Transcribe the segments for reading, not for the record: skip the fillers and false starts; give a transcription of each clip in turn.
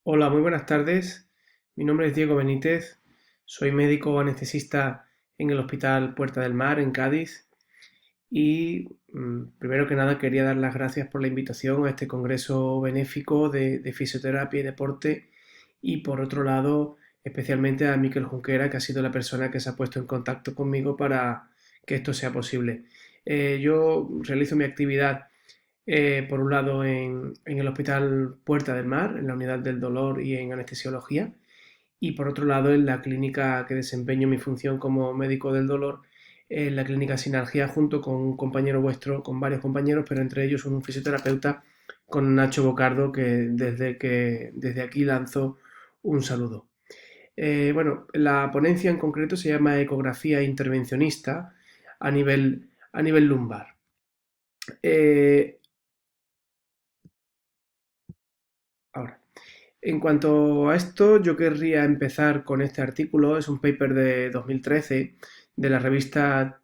Hola, muy buenas tardes. Mi nombre es Diego Benítez. Soy médico anestesista en el Hospital Puerta del Mar, en Cádiz. Y primero que nada quería dar las gracias por la invitación a este congreso benéfico de fisioterapia y deporte. Y por otro lado, especialmente a Miquel Junquera, que ha sido la persona que se ha puesto en contacto conmigo para que esto sea posible. Yo realizo mi actividad por un lado en el Hospital Puerta del Mar, en la unidad del dolor y en anestesiología, y por otro lado en la clínica que desempeño mi función como médico del dolor, en la clínica Sinergia, junto con un compañero vuestro, con varios compañeros, pero entre ellos un fisioterapeuta, con Nacho Bocardo, que desde aquí lanzo un saludo. Bueno, la ponencia en concreto se llama Ecografía Intervencionista a nivel lumbar. Eh, Ahora, en cuanto a esto, yo querría empezar con este artículo. Es un paper de 2013 de la revista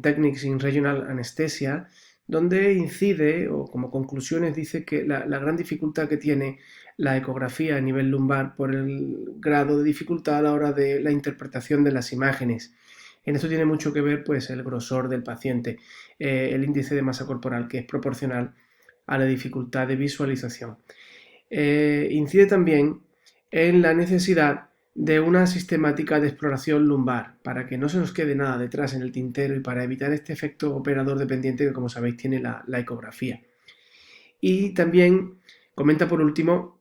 Techniques in Regional Anesthesia, donde incide, o como conclusiones dice que la gran dificultad que tiene la ecografía a nivel lumbar por el grado de dificultad a la hora de la interpretación de las imágenes. En esto tiene mucho que ver pues el grosor del paciente, el índice de masa corporal, que es proporcional a la dificultad de visualización. Incide también en la necesidad de una sistemática de exploración lumbar para que no se nos quede nada detrás en el tintero y para evitar este efecto operador dependiente que, como sabéis, tiene la ecografía. Y también comenta por último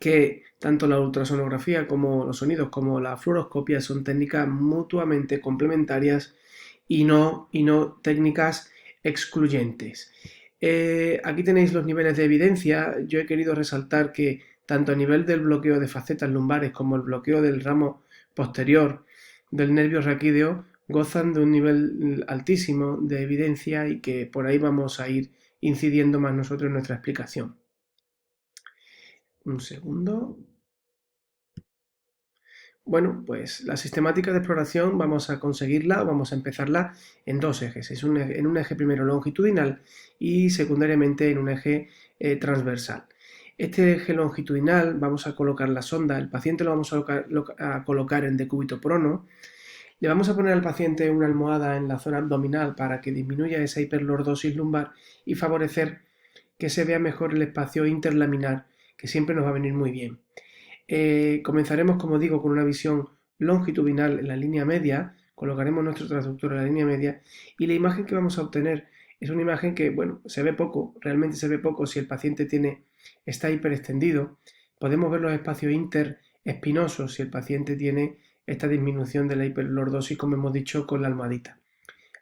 que tanto la ultrasonografía como los sonidos como la fluoroscopia son técnicas mutuamente complementarias y no técnicas excluyentes. Aquí tenéis los niveles de evidencia. Yo he querido resaltar que tanto a nivel del bloqueo de facetas lumbares como el bloqueo del ramo posterior del nervio raquídeo gozan de un nivel altísimo de evidencia y que por ahí vamos a ir incidiendo más nosotros en nuestra explicación. Un segundo. Bueno, pues la sistemática de exploración vamos a conseguirla, vamos a empezarla en dos ejes. En un eje primero longitudinal y secundariamente en un eje transversal. Este eje longitudinal vamos a colocar la sonda, el paciente lo vamos a colocar en decúbito prono. Le vamos a poner al paciente una almohada en la zona abdominal para que disminuya esa hiperlordosis lumbar y favorecer que se vea mejor el espacio interlaminar, que siempre nos va a venir muy bien. Comenzaremos, como digo, con una visión longitudinal en la línea media, colocaremos nuestro transductor en la línea media y la imagen que vamos a obtener es una imagen que, bueno, se ve poco, realmente se ve poco si el paciente está hiperextendido. Podemos ver los espacios interespinosos si el paciente tiene esta disminución de la hiperlordosis, como hemos dicho, con la almohadita.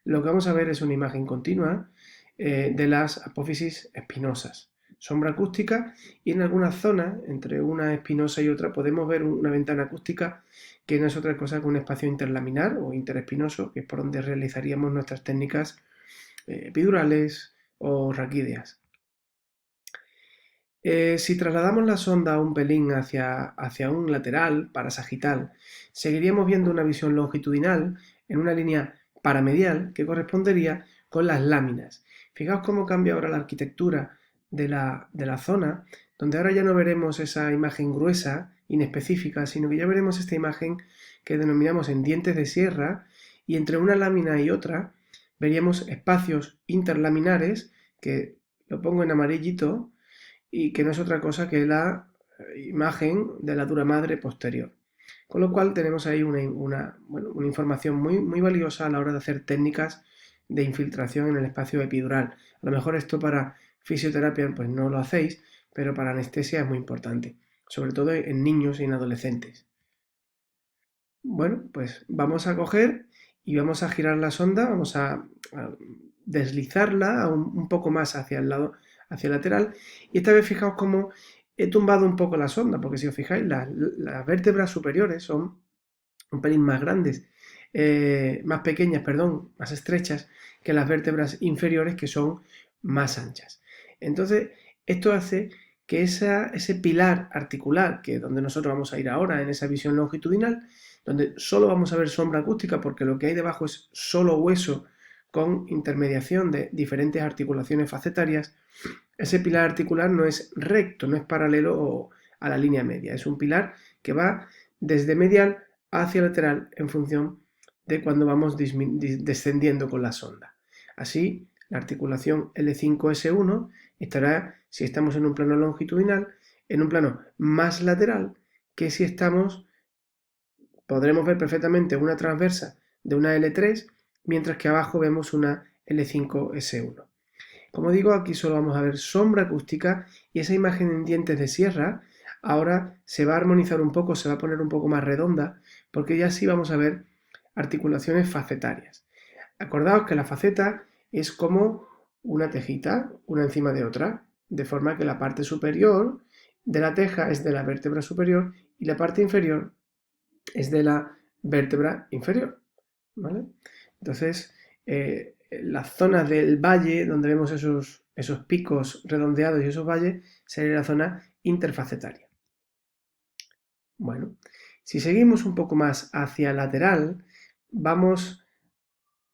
Lo que vamos a ver es una imagen continua de las apófisis espinosas, sombra acústica, y en algunas zonas, entre una espinosa y otra, podemos ver una ventana acústica que no es otra cosa que un espacio interlaminar o interespinoso, que es por donde realizaríamos nuestras técnicas epidurales o raquídeas. Si trasladamos la sonda un pelín hacia un lateral, parasagital, seguiríamos viendo una visión longitudinal en una línea paramedial que correspondería con las láminas. Fijaos cómo cambia ahora la arquitectura de la zona, donde ahora ya no veremos esa imagen gruesa, inespecífica, sino que ya veremos esta imagen que denominamos en dientes de sierra, y entre una lámina y otra veríamos espacios interlaminares, que lo pongo en amarillito, y que no es otra cosa que la imagen de la dura madre posterior. Con lo cual tenemos ahí bueno, una información muy valiosa a la hora de hacer técnicas de infiltración en el espacio epidural. A lo mejor esto para fisioterapia pues no lo hacéis, pero para anestesia es muy importante, sobre todo en niños y en adolescentes. Bueno, pues vamos a coger y vamos a girar la sonda, vamos a deslizarla un poco más hacia el lado, hacia el lateral. Y esta vez fijaos cómo he tumbado un poco la sonda, porque si os fijáis, las vértebras superiores son un pelín más grandes, más pequeñas, perdón, más estrechas que las vértebras inferiores, que son más anchas. Entonces, esto hace que ese pilar articular, que es donde nosotros vamos a ir ahora en esa visión longitudinal, donde solo vamos a ver sombra acústica porque lo que hay debajo es solo hueso con intermediación de diferentes articulaciones facetarias, ese pilar articular no es recto, no es paralelo a la línea media. Es un pilar que va desde medial hacia lateral en función de cuando vamos descendiendo con la sonda. Así, la articulación L5-S1 estará, si estamos en un plano longitudinal, en un plano más lateral que si estamos, podremos ver perfectamente una transversa de una L3, mientras que abajo vemos una L5-S1. Como digo, aquí solo vamos a ver sombra acústica y esa imagen en dientes de sierra ahora se va a armonizar un poco, se va a poner un poco más redonda, porque ya sí vamos a ver articulaciones facetarias. Acordaos que la faceta es como una tejita, una encima de otra, de forma que la parte superior de la teja es de la vértebra superior y la parte inferior es de la vértebra inferior, ¿vale? Entonces, la zona del valle, donde vemos esos picos redondeados y esos valles, sería la zona interfacetaria. Bueno, si seguimos un poco más hacia lateral, vamos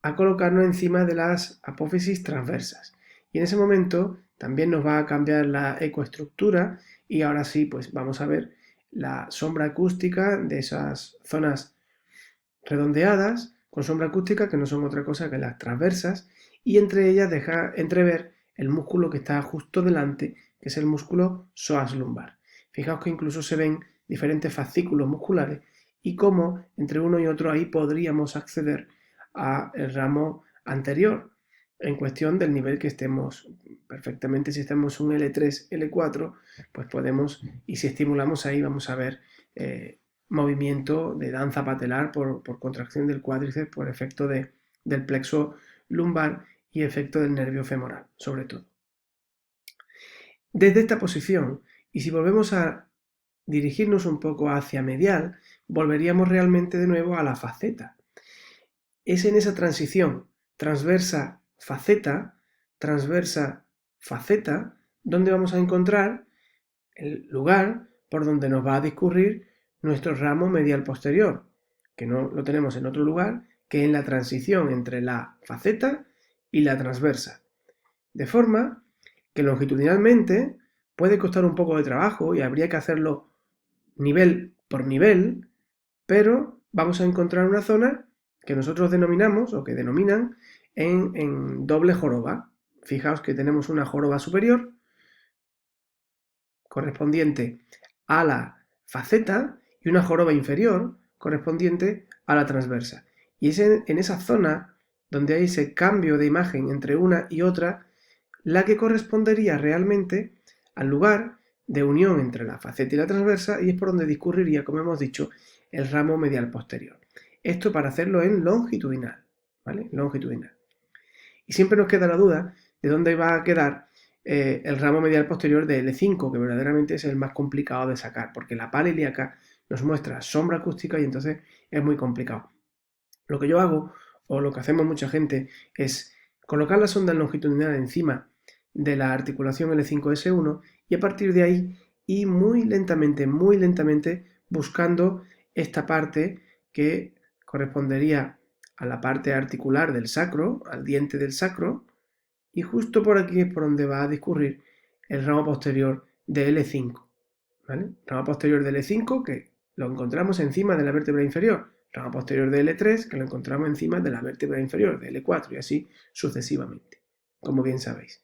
a colocarnos encima de las apófisis transversas. Y en ese momento también nos va a cambiar la ecoestructura y ahora sí, pues vamos a ver la sombra acústica de esas zonas redondeadas con sombra acústica que no son otra cosa que las transversas y entre ellas deja entrever el músculo que está justo delante, que es el músculo psoas lumbar. Fijaos que incluso se ven diferentes fascículos musculares y cómo entre uno y otro ahí podríamos acceder al ramo anterior en cuestión del nivel que estemos. Perfectamente, si estamos un L3, L4, pues podemos, y si estimulamos ahí vamos a ver movimiento de danza patelar por contracción del cuádriceps, por efecto del plexo lumbar y efecto del nervio femoral, sobre todo. Desde esta posición, y si volvemos a dirigirnos un poco hacia medial, volveríamos realmente de nuevo a la faceta. Es en esa transición transversa-faceta, donde vamos a encontrar el lugar por donde nos va a discurrir nuestro ramo medial posterior, que no lo tenemos en otro lugar que en la transición entre la faceta y la transversa. De forma que longitudinalmente puede costar un poco de trabajo y habría que hacerlo nivel por nivel, pero vamos a encontrar una zona que nosotros denominamos o que denominan en doble joroba. Fijaos que tenemos una joroba superior correspondiente a la faceta y una joroba inferior correspondiente a la transversa. Y es en esa zona donde hay ese cambio de imagen entre una y otra la que correspondería realmente al lugar de unión entre la faceta y la transversa y es por donde discurriría, como hemos dicho, el ramo medial posterior. Esto para hacerlo en longitudinal, ¿vale? Longitudinal. Y siempre nos queda la duda de dónde va a quedar el ramo medial posterior de L5, que verdaderamente es el más complicado de sacar, porque la pala ilíaca nos muestra sombra acústica y entonces es muy complicado. Lo que yo hago, o lo que hacemos mucha gente, es colocar la sonda longitudinal encima de la articulación L5-S1 y a partir de ahí ir muy lentamente, buscando esta parte que correspondería a la parte articular del sacro, al diente del sacro, y justo por aquí es por donde va a discurrir el ramo posterior de L5, ¿vale? Ramo posterior de L5 que lo encontramos encima de la vértebra inferior, ramo posterior de L3 que lo encontramos encima de la vértebra inferior de L4 y así sucesivamente, como bien sabéis.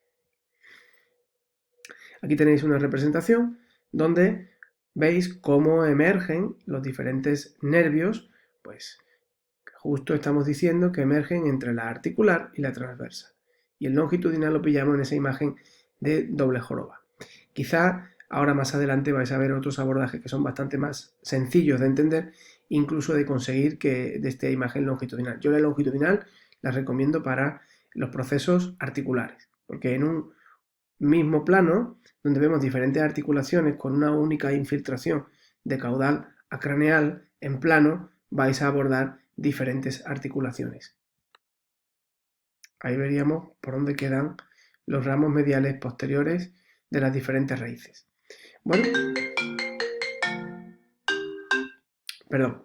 Aquí tenéis una representación donde veis cómo emergen los diferentes nervios, pues justo estamos diciendo que emergen entre la articular y la transversa. Y el longitudinal lo pillamos en esa imagen de doble joroba. Quizá ahora más adelante vais a ver otros abordajes que son bastante más sencillos de entender, incluso de conseguir que de esta imagen longitudinal. Yo la longitudinal la recomiendo para los procesos articulares, porque en un mismo plano, donde vemos diferentes articulaciones con una única infiltración de caudal a craneal en plano, vais a abordar diferentes articulaciones. Ahí veríamos por dónde quedan los ramos mediales posteriores de las diferentes raíces. Bueno, perdón.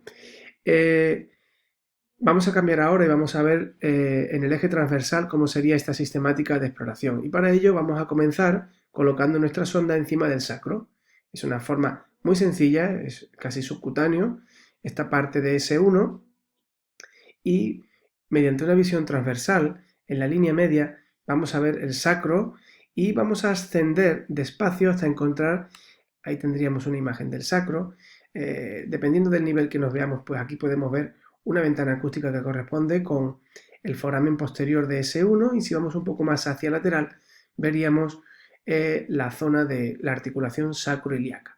Vamos a cambiar ahora y vamos a ver en el eje transversal cómo sería esta sistemática de exploración. Y para ello vamos a comenzar colocando nuestra sonda encima del sacro. Es una forma muy sencilla, es casi subcutáneo, esta parte de S1, y mediante una visión transversal en la línea media vamos a ver el sacro y vamos a ascender despacio hasta encontrar, ahí tendríamos una imagen del sacro. Dependiendo del nivel que nos veamos, pues aquí podemos ver una ventana acústica que corresponde con el foramen posterior de S1, y si vamos un poco más hacia lateral veríamos la zona de la articulación sacroiliaca.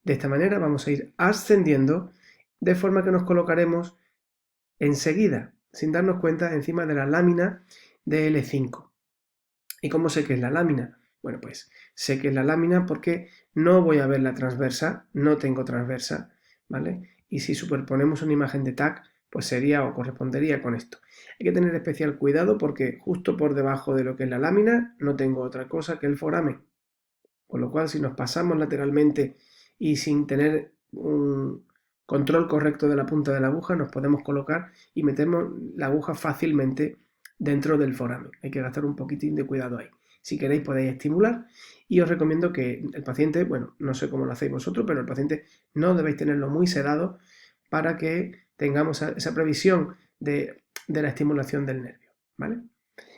De esta manera vamos a ir ascendiendo de forma que nos colocaremos enseguida, sin darnos cuenta, encima de la lámina de L5. ¿Y cómo sé que es la lámina? Bueno, pues sé que es la lámina porque no voy a ver la transversa, no tengo transversa, ¿vale? Y si superponemos una imagen de TAC, pues sería o correspondería con esto. Hay que tener especial cuidado porque justo por debajo de lo que es la lámina no tengo otra cosa que el foramen. Con lo cual, si nos pasamos lateralmente y sin tener un control correcto de la punta de la aguja, nos podemos colocar y metemos la aguja fácilmente dentro del foramen. Hay que gastar un poquitín de cuidado ahí. Si queréis podéis estimular, y os recomiendo que el paciente, bueno, no sé cómo lo hacéis vosotros, pero el paciente no debéis tenerlo muy sedado para que tengamos esa previsión de la estimulación del nervio, ¿vale?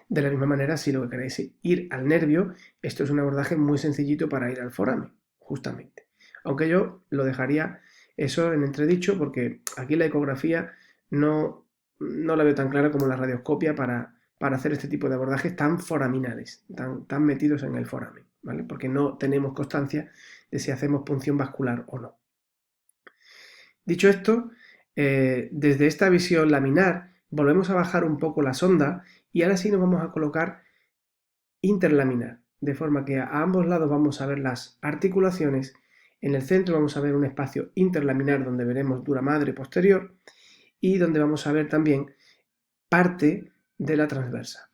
De la misma manera, si lo que queréis es ir al nervio, esto es un abordaje muy sencillito para ir al foramen, justamente. Aunque yo lo dejaría eso en entredicho porque aquí la ecografía no la veo tan clara como la radioscopia para hacer este tipo de abordajes tan foraminales, tan metidos en el foramen, ¿vale? Porque no tenemos constancia de si hacemos punción vascular o no. Dicho esto, desde esta visión laminar volvemos a bajar un poco la sonda y ahora sí nos vamos a colocar interlaminar, de forma que a ambos lados vamos a ver las articulaciones. En el centro vamos a ver un espacio interlaminar donde veremos dura madre posterior y donde vamos a ver también parte de la transversa.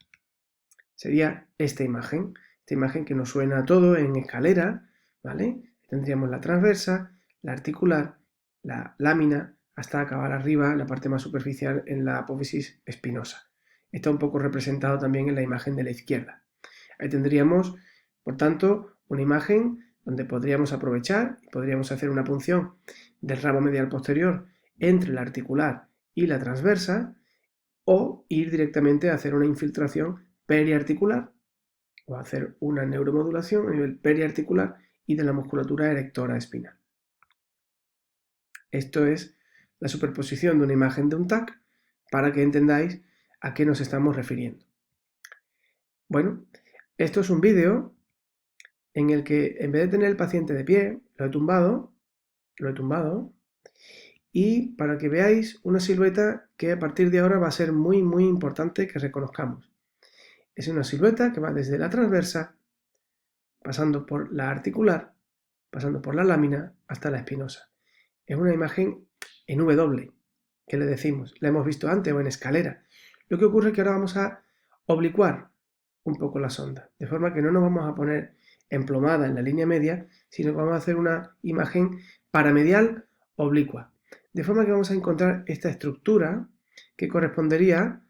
Sería esta imagen que nos suena a todo en escalera, ¿vale? Tendríamos la transversa, la articular, la lámina, hasta acabar arriba, en la parte más superficial, en la apófisis espinosa. Está un poco representado también en la imagen de la izquierda. Ahí tendríamos, por tanto, una imagen donde podríamos aprovechar y podríamos hacer una punción del ramo medial posterior entre la articular y la transversa, o ir directamente a hacer una infiltración periarticular o hacer una neuromodulación a nivel periarticular y de la musculatura erectora espinal. Esto es la superposición de una imagen de un TAC para que entendáis a qué nos estamos refiriendo. Bueno, esto es un vídeo en el que en vez de tener el paciente de pie, lo he tumbado, y para que veáis una silueta que a partir de ahora va a ser muy importante que reconozcamos. Es una silueta que va desde la transversa, pasando por la articular, pasando por la lámina hasta la espinosa. Es una imagen en W, que le decimos, la hemos visto antes o en escalera. Lo que ocurre es que ahora vamos a oblicuar un poco la sonda, de forma que no nos vamos a poner emplomada en la línea media, sino que vamos a hacer una imagen paramedial oblicua. De forma que vamos a encontrar esta estructura que correspondería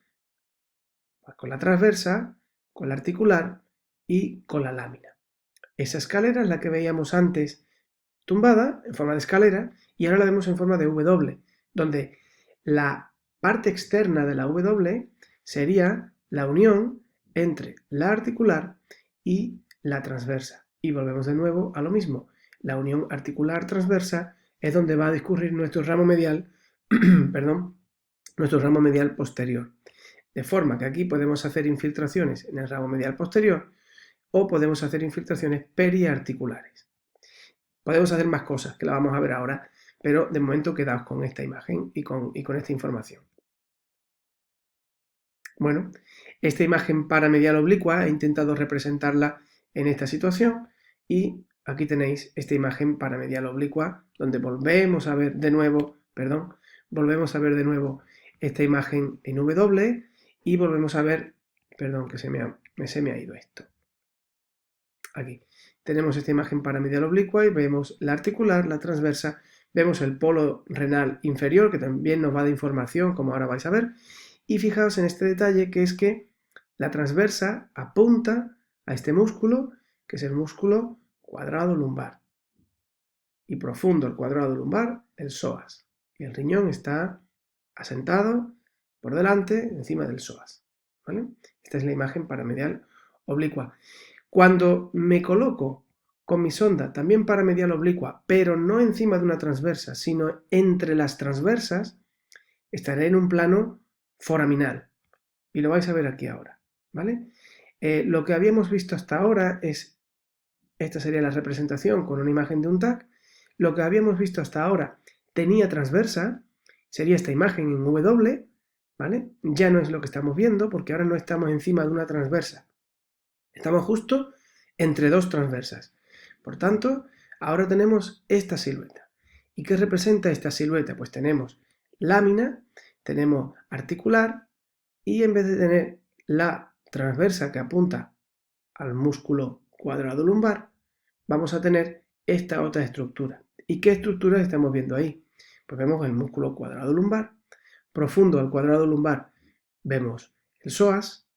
con la transversa, con la articular y con la lámina. Esa escalera es la que veíamos antes tumbada en forma de escalera y ahora la vemos en forma de W, donde la parte externa de la W sería la unión entre la articular y la transversa. Y volvemos de nuevo a lo mismo. La unión articular-transversa es donde va a discurrir nuestro ramo medial, perdón, nuestro ramo medial posterior. De forma que aquí podemos hacer infiltraciones en el ramo medial posterior o podemos hacer infiltraciones periarticulares. Podemos hacer más cosas, que la vamos a ver ahora, pero de momento quedaos con esta imagen y con esta información. Bueno, esta imagen paramedial oblicua he intentado representarla en esta situación y aquí tenéis esta imagen paramedial oblicua donde volvemos a ver de nuevo, esta imagen en W y volvemos a ver, perdón, que se me ha ido esto. Aquí tenemos esta imagen paramedial oblicua y vemos la articular, la transversa, vemos el polo renal inferior que también nos va de información, como ahora vais a ver, y fijaos en este detalle que es que la transversa apunta a este músculo, que es el músculo cuadrado lumbar. y profundo el cuadrado lumbar, el psoas. Y el riñón está asentado por delante, encima del psoas. ¿Vale? Esta es la imagen paramedial oblicua. Cuando me coloco con mi sonda también paramedial oblicua, pero no encima de una transversa, sino entre las transversas, estaré en un plano foraminal. Y lo vais a ver aquí ahora. ¿Vale? Lo que habíamos visto hasta ahora es, esta sería la representación con una imagen de un TAC. Lo que habíamos visto hasta ahora tenía transversa, sería esta imagen en W, ¿vale? Ya no es lo que estamos viendo porque ahora no estamos encima de una transversa. Estamos justo entre dos transversas. Por tanto, ahora tenemos esta silueta. ¿Y qué representa esta silueta? Pues tenemos lámina, tenemos articular y en vez de tener la transversa que apunta al músculo cuadrado lumbar, vamos a tener esta otra estructura. ¿Y qué estructuras estamos viendo ahí? Pues vemos el músculo cuadrado lumbar, profundo al cuadrado lumbar vemos el psoas,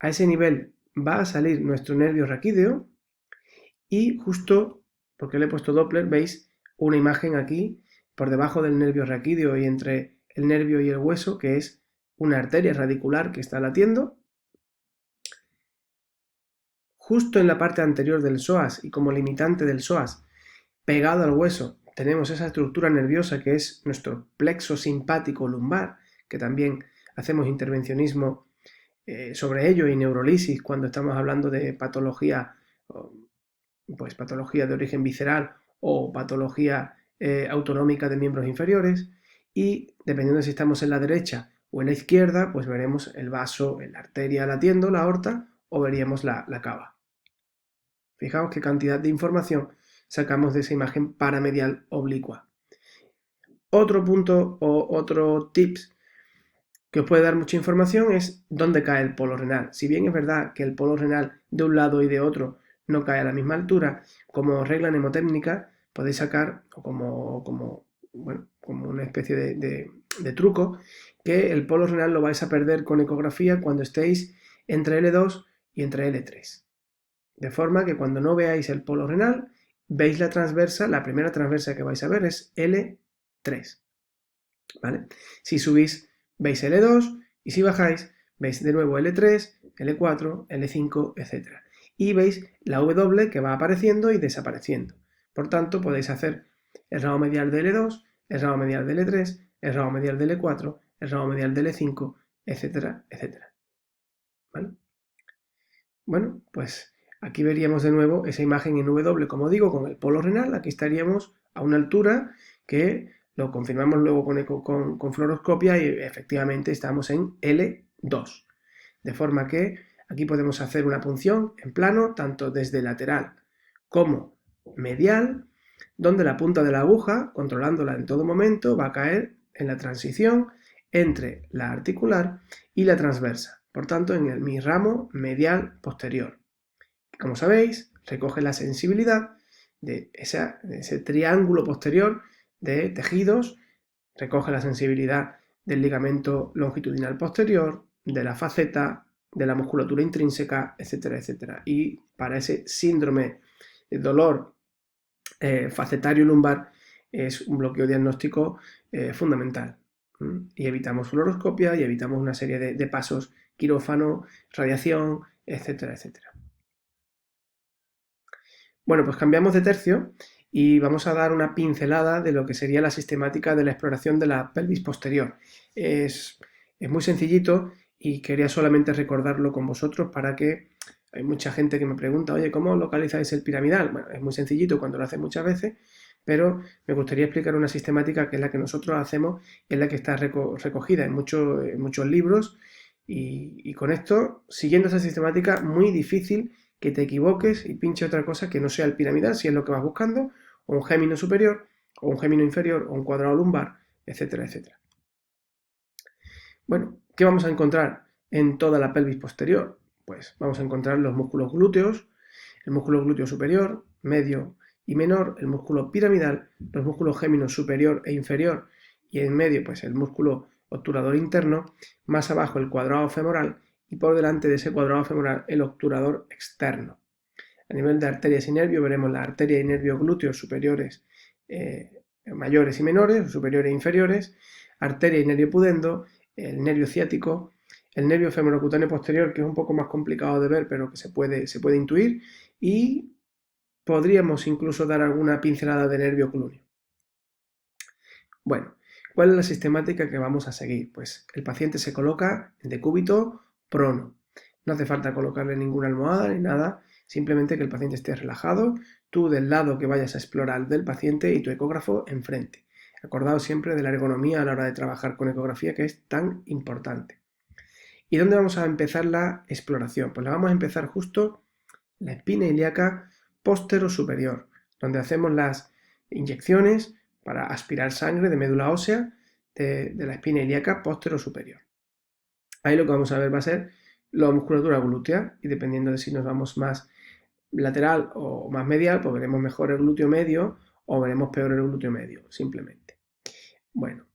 a ese nivel va a salir nuestro nervio raquídeo y justo, porque le he puesto Doppler, veis una imagen aquí por debajo del nervio raquídeo y entre el nervio y el hueso, que es una arteria radicular que está latiendo. Justo en la parte anterior del psoas y como limitante del psoas, pegado al hueso, tenemos esa estructura nerviosa que es nuestro plexo simpático lumbar, que también hacemos intervencionismo sobre ello y neurolisis cuando estamos hablando de patología, pues patología de origen visceral o patología autonómica de miembros inferiores. Y dependiendo de si estamos en la derecha o en la izquierda, pues veremos el vaso, la arteria latiendo, la aorta, o veríamos la cava. Fijaos qué cantidad de información sacamos de esa imagen paramedial oblicua. Otro punto o otro tips que os puede dar mucha información es dónde cae el polo renal. Si bien es verdad que el polo renal de un lado y de otro no cae a la misma altura, como regla mnemotécnica podéis sacar, o como una especie de truco, que el polo renal lo vais a perder con ecografía cuando estéis entre L2 y entre L3. De forma que cuando no veáis el polo renal, veis la transversa, la primera transversa que vais a ver es L3. ¿Vale? Si subís, veis L2 y si bajáis, veis de nuevo L3, L4, L5, etc. Y veis la W que va apareciendo y desapareciendo. Por tanto, podéis hacer el ramo medial de L2, el ramo medial de L3, el ramo medial de L4, el ramo medial de L5, etcétera, etcétera. ¿Vale? Bueno, pues aquí veríamos de nuevo esa imagen en W, como digo, con el polo renal. Aquí estaríamos a una altura que lo confirmamos luego con fluoroscopia y efectivamente estamos en L2. De forma que aquí podemos hacer una punción en plano, tanto desde lateral como medial, donde la punta de la aguja, controlándola en todo momento, va a caer en la transición entre la articular y la transversa. Por tanto, en mi ramo medial posterior. Como sabéis, recoge la sensibilidad de ese triángulo posterior de tejidos, recoge la sensibilidad del ligamento longitudinal posterior, de la faceta, de la musculatura intrínseca, etcétera, etcétera. Y para ese síndrome de dolor facetario lumbar es un bloqueo diagnóstico fundamental. Y evitamos fluoroscopia y evitamos una serie de pasos, quirófano, radiación, etcétera, etcétera. Bueno, pues cambiamos de tercio y vamos a dar una pincelada de lo que sería la sistemática de la exploración de la pelvis posterior. Es muy sencillito y quería solamente recordarlo con vosotros para que hay mucha gente que me pregunta, oye, ¿cómo localizáis el piramidal? Bueno, es muy sencillito cuando lo hace muchas veces, pero me gustaría explicar una sistemática que es la que nosotros hacemos y es la que está recogida en muchos libros y con esto, siguiendo esa sistemática, muy difícil que te equivoques y pinche otra cosa que no sea el piramidal, si es lo que vas buscando, o un gémino superior, o un gémino inferior, o un cuadrado lumbar, etcétera, etcétera. Bueno, ¿qué vamos a encontrar en toda la pelvis posterior? Pues vamos a encontrar los músculos glúteos, el músculo glúteo superior, medio y menor, el músculo piramidal, los músculos géminos superior e inferior, y en medio, pues el músculo obturador interno, más abajo el cuadrado femoral y por delante de ese cuadrado femoral el obturador externo. A nivel de arterias y nervios veremos las arterias y nervios glúteos superiores, mayores y menores, superiores e inferiores, arteria y nervio pudendo, el nervio ciático, el nervio femorocutáneo posterior, que es un poco más complicado de ver, pero que se puede intuir, y podríamos incluso dar alguna pincelada de nervio clúneo. Bueno, ¿cuál es la sistemática que vamos a seguir? Pues el paciente se coloca en decúbito prono. No hace falta colocarle ninguna almohada ni nada, simplemente que el paciente esté relajado, tú del lado que vayas a explorar del paciente y tu ecógrafo enfrente. Acordaos siempre de la ergonomía a la hora de trabajar con ecografía, que es tan importante. ¿Y dónde vamos a empezar la exploración? Pues la vamos a empezar justo en la espina ilíaca postero-superior, donde hacemos las inyecciones para aspirar sangre de médula ósea de la espina ilíaca postero-superior. Ahí lo que vamos a ver va a ser la musculatura glútea, y dependiendo de si nos vamos más lateral o más medial, pues veremos mejor el glúteo medio o veremos peor el glúteo medio, simplemente. Bueno,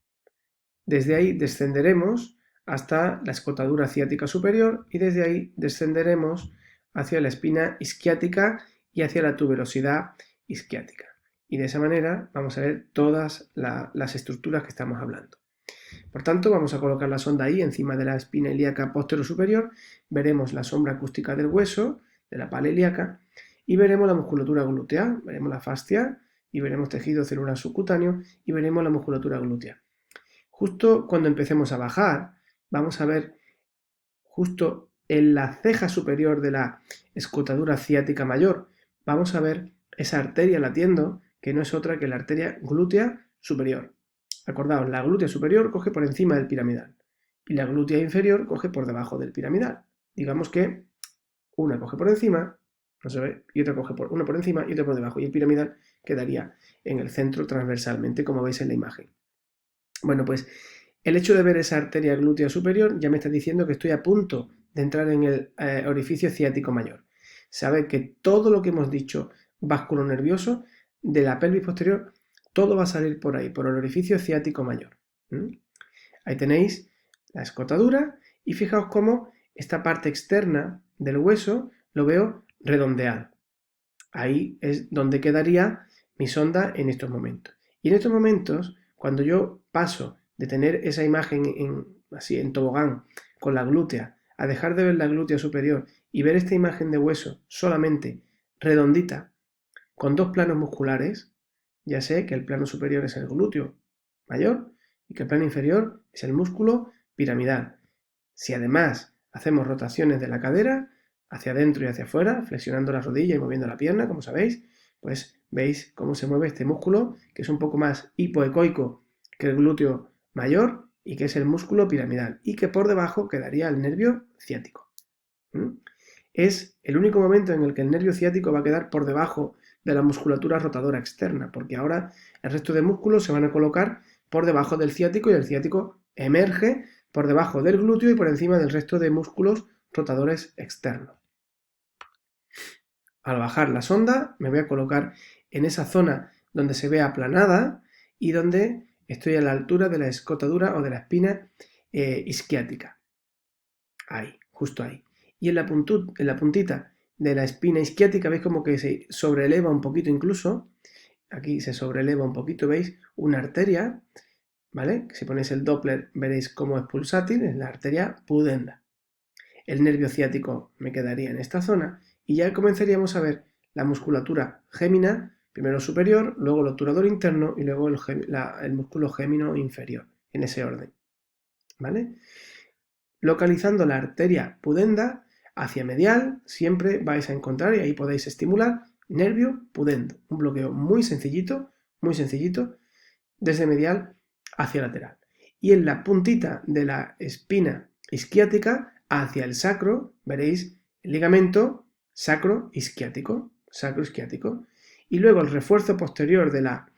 desde ahí descenderemos hasta la escotadura ciática superior y desde ahí descenderemos hacia la espina isquiática y hacia la tuberosidad isquiática. Y de esa manera vamos a ver todas las estructuras que estamos hablando. Por tanto, vamos a colocar la sonda ahí encima de la espina ilíaca postero-superior, veremos la sombra acústica del hueso, de la pala ilíaca, y veremos la musculatura glútea, veremos la fascia y veremos tejido celular subcutáneo y veremos la musculatura glútea. Justo cuando empecemos a bajar, vamos a ver justo en la ceja superior de la escotadura ciática mayor, vamos a ver esa arteria latiendo, que no es otra que la arteria glútea superior. Acordaos, la glútea superior coge por encima del piramidal y la glútea inferior coge por debajo del piramidal. Digamos que una coge por encima, no se ve, y otra coge una por encima y otra por debajo, y el piramidal quedaría en el centro transversalmente, como veis en la imagen. Bueno, pues el hecho de ver esa arteria glútea superior ya me está diciendo que estoy a punto de entrar en el orificio ciático mayor. Sabed que todo lo que hemos dicho básculo nervioso de la pelvis posterior, todo va a salir por ahí, por el orificio ciático mayor. Ahí tenéis la escotadura y fijaos cómo esta parte externa del hueso lo veo redondeado. Ahí es donde quedaría mi sonda en estos momentos. Y en estos momentos, cuando yo paso de tener esa imagen así en tobogán con la glútea a dejar de ver la glútea superior y ver esta imagen de hueso solamente redondita con dos planos musculares, ya sé que el plano superior es el glúteo mayor y que el plano inferior es el músculo piramidal. Si además hacemos rotaciones de la cadera hacia adentro y hacia afuera, flexionando la rodilla y moviendo la pierna, como sabéis, pues veis cómo se mueve este músculo, que es un poco más hipoecoico que el glúteo mayor y que es el músculo piramidal, y que por debajo quedaría el nervio ciático. Es el único momento en el que el nervio ciático va a quedar por debajo de la musculatura rotadora externa, porque ahora el resto de músculos se van a colocar por debajo del ciático y el ciático emerge por debajo del glúteo y por encima del resto de músculos rotadores externos. Al bajar la sonda me voy a colocar en esa zona donde se ve aplanada y donde estoy a la altura de la escotadura o de la espina isquiática. Ahí, justo ahí. Y en la puntita de la espina isquiática veis como que se sobreleva un poquito incluso. Aquí se sobreleva un poquito, veis, una arteria, ¿vale? Si ponéis el Doppler veréis cómo es pulsátil, es la arteria pudenda. El nervio ciático me quedaría en esta zona y ya comenzaríamos a ver la musculatura gémina, primero superior, luego el obturador interno y luego el músculo gémino inferior, en ese orden, ¿vale? Localizando la arteria pudenda hacia medial, siempre vais a encontrar, y ahí podéis estimular, nervio pudendo, un bloqueo muy sencillito, desde medial hacia lateral. Y en la puntita de la espina isquiática, hacia el sacro, veréis el ligamento sacro-isquiático, y luego el refuerzo posterior de la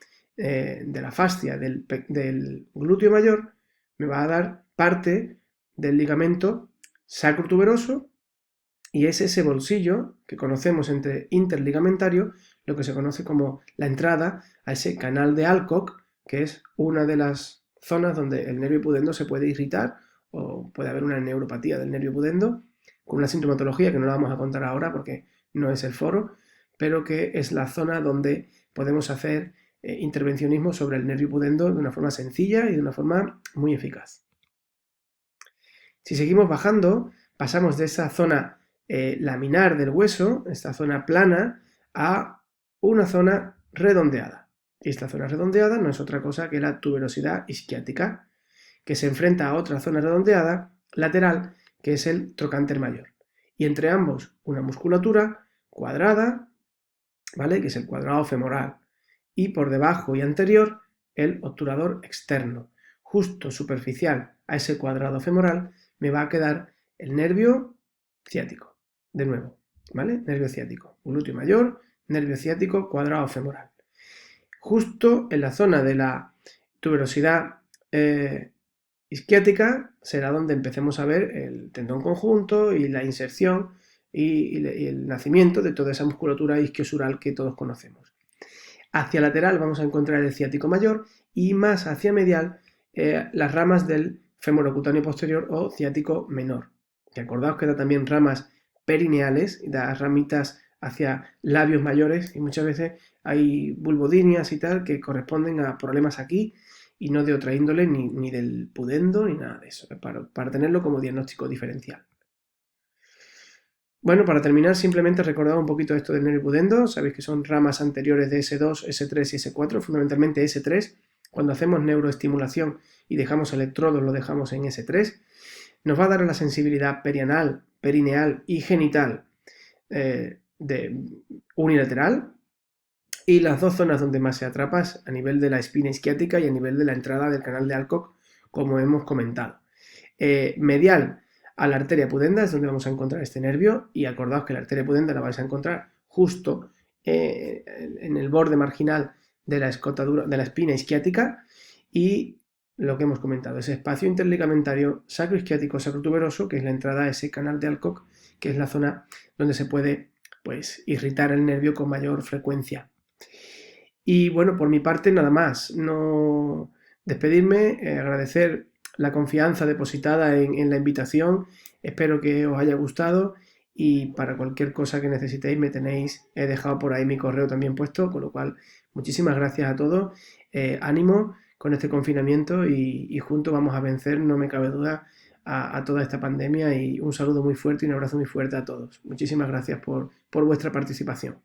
fascia del glúteo mayor me va a dar parte del ligamento sacrotuberoso, y es ese bolsillo que conocemos entre interligamentario, lo que se conoce como la entrada a ese canal de Alcock, que es una de las zonas donde el nervio pudendo se puede irritar o puede haber una neuropatía del nervio pudendo con una sintomatología que no la vamos a contar ahora porque no es el foro, pero que es la zona donde podemos hacer intervencionismo sobre el nervio pudendo de una forma sencilla y de una forma muy eficaz. Si seguimos bajando, pasamos de esa zona laminar del hueso, esta zona plana, a una zona redondeada. Y esta zona redondeada no es otra cosa que la tuberosidad isquiática, que se enfrenta a otra zona redondeada lateral, que es el trocánter mayor. Y entre ambos una musculatura cuadrada, ¿vale? Que es el cuadrado femoral. Y por debajo y anterior el obturador externo. Justo superficial a ese cuadrado femoral me va a quedar el nervio ciático. De nuevo, ¿vale? Nervio ciático. Glúteo mayor, nervio ciático, cuadrado femoral. Justo en la zona de la tuberosidad isquiática será donde empecemos a ver el tendón conjunto y la inserción y el nacimiento de toda esa musculatura isquiosural que todos conocemos. Hacia lateral vamos a encontrar el ciático mayor y más hacia medial las ramas del femorocutáneo posterior o ciático menor. Que acordaos que da también ramas perineales, da ramitas hacia labios mayores y muchas veces hay vulvodinias y tal que corresponden a problemas aquí y no de otra índole ni del pudendo ni nada de eso, para tenerlo como diagnóstico diferencial. Bueno, para terminar, simplemente recordad un poquito esto del nervio pudendo. Sabéis que son ramas anteriores de S2, S3 y S4, fundamentalmente S3. Cuando hacemos neuroestimulación y dejamos electrodos, lo dejamos en S3. Nos va a dar la sensibilidad perianal, perineal y genital unilateral. Y las dos zonas donde más se atrapa es a nivel de la espina isquiática y a nivel de la entrada del canal de Alcock, como hemos comentado. Medial a la arteria pudenda es donde vamos a encontrar este nervio y acordaos que la arteria pudenda la vais a encontrar justo en el borde marginal de la escotadura, de la espina isquiática y lo que hemos comentado, ese espacio interligamentario sacroisquiático sacrotuberoso, que es la entrada a ese canal de Alcock, que es la zona donde se puede pues, irritar el nervio con mayor frecuencia. Y bueno, por mi parte nada más, no despedirme, agradecer la confianza depositada en la invitación, espero que os haya gustado y para cualquier cosa que necesitéis me tenéis, he dejado por ahí mi correo también puesto, con lo cual muchísimas gracias a todos, ánimo con este confinamiento y juntos vamos a vencer, no me cabe duda, a toda esta pandemia y un saludo muy fuerte y un abrazo muy fuerte a todos. Muchísimas gracias por vuestra participación.